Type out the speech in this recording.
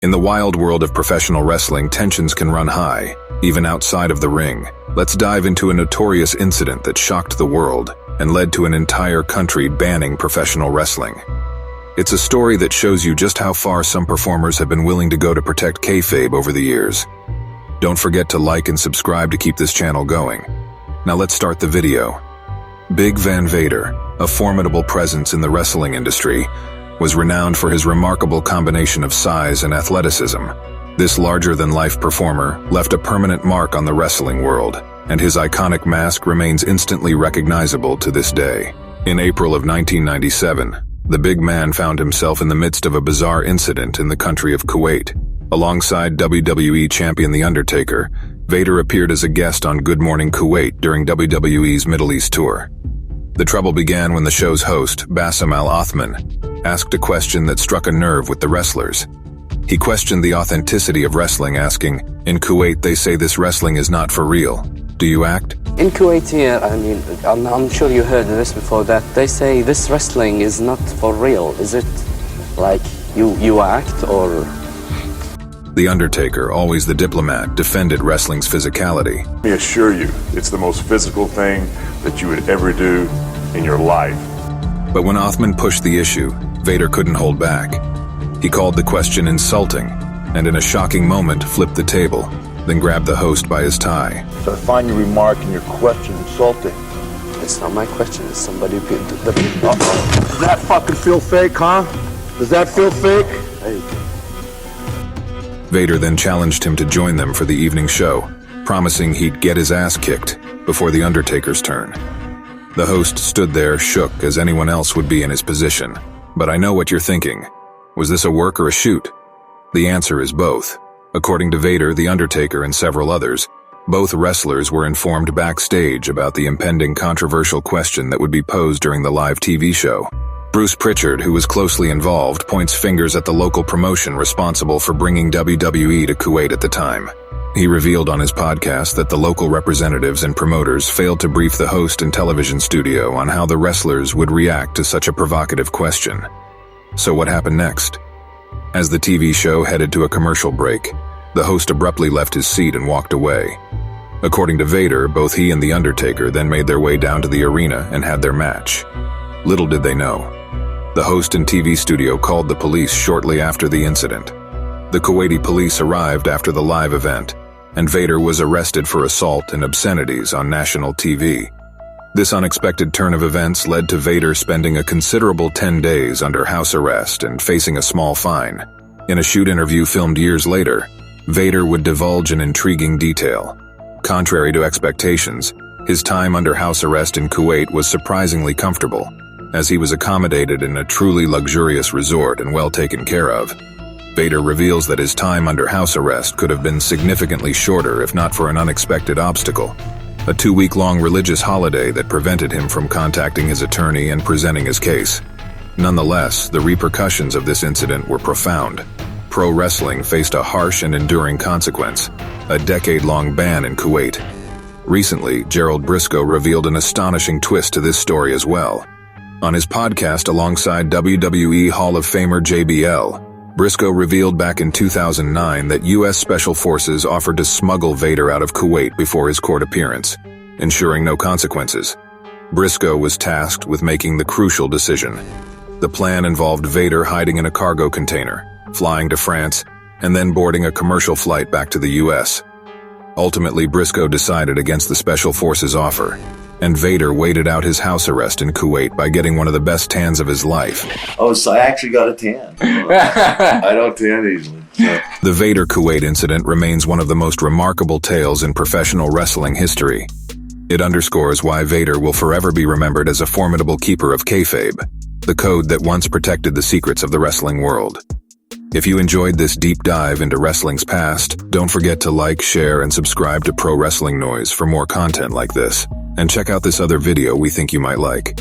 In the wild world of professional wrestling, tensions can run high, even outside of the ring. Let's dive into a notorious incident that shocked the world and led to an entire country banning professional wrestling. It's a story that shows you just how far some performers have been willing to go to protect kayfabe over the years. Don't forget to like and subscribe to keep this channel going. Now let's start the video. Big Van Vader, a formidable presence in the wrestling industry, was renowned for his remarkable combination of size and athleticism. This larger-than-life performer left a permanent mark on the wrestling world, and his iconic mask remains instantly recognizable to this day. In April of 1997, the big man found himself in the midst of a bizarre incident in the country of Kuwait. Alongside WWE champion The Undertaker, Vader appeared as a guest on Good Morning Kuwait during WWE's Middle East tour. The trouble began when the show's host, Bassem Al-Othman, asked a question that struck a nerve with the wrestlers. He questioned the authenticity of wrestling, asking, "In Kuwait, they say this wrestling is not for real. Do you act?" In Kuwait here, I'm sure you heard this before, that they say this wrestling is not for real. Is it like you act, or...? The Undertaker, always the diplomat, defended wrestling's physicality. Let me assure you, it's the most physical thing that you would ever do in your life. But when Othman pushed the issue, Vader couldn't hold back. He called the question insulting, and in a shocking moment flipped the table, then grabbed the host by his tie. So I find your remark and your question insulting. It's not my question, it's somebody... Does that fucking feel fake, huh? Does that feel fake? Hey. Vader then challenged him to join them for the evening show, promising he'd get his ass kicked before The Undertaker's turn. The host stood there shook as anyone else would be in his position. But I know what you're thinking. Was this a work or a shoot? The answer is both. According to Vader, The Undertaker, and several others, both wrestlers were informed backstage about the impending controversial question that would be posed during the live TV show. Bruce Pritchard, who was closely involved, points fingers at the local promotion responsible for bringing WWE to Kuwait at the time. He revealed on his podcast that the local representatives and promoters failed to brief the host and television studio on how the wrestlers would react to such a provocative question. So what happened next? As the TV show headed to a commercial break, the host abruptly left his seat and walked away. According to Vader, both he and The Undertaker then made their way down to the arena and had their match. Little did they know, the host and TV studio called the police shortly after the incident. The Kuwaiti police arrived after the live event, and Vader was arrested for assault and obscenities on national TV. This unexpected turn of events led to Vader spending a considerable 10 days under house arrest and facing a small fine. In a shoot interview filmed years later, Vader would divulge an intriguing detail. Contrary to expectations, his time under house arrest in Kuwait was surprisingly comfortable, as he was accommodated in a truly luxurious resort and well taken care of. Vader reveals that his time under house arrest could have been significantly shorter if not for an unexpected obstacle, a 2-week-long religious holiday that prevented him from contacting his attorney and presenting his case. Nonetheless, the repercussions of this incident were profound. Pro wrestling faced a harsh and enduring consequence, a decade-long ban in Kuwait. Recently, Gerald Briscoe revealed an astonishing twist to this story as well. On his podcast alongside WWE Hall of Famer JBL, Briscoe revealed back in 2009 that U.S. Special Forces offered to smuggle Vader out of Kuwait before his court appearance, ensuring no consequences. Briscoe was tasked with making the crucial decision. The plan involved Vader hiding in a cargo container, flying to France, and then boarding a commercial flight back to the U.S. Ultimately, Briscoe decided against the Special Forces offer, and Vader waited out his house arrest in Kuwait by getting one of the best tans of his life. Oh, so I actually got a tan. I don't tan easily. So. The Vader Kuwait incident remains one of the most remarkable tales in professional wrestling history. It underscores why Vader will forever be remembered as a formidable keeper of kayfabe, the code that once protected the secrets of the wrestling world. If you enjoyed this deep dive into wrestling's past, don't forget to like, share, and subscribe to Pro Wrestling Noise for more content like this. And check out this other video we think you might like.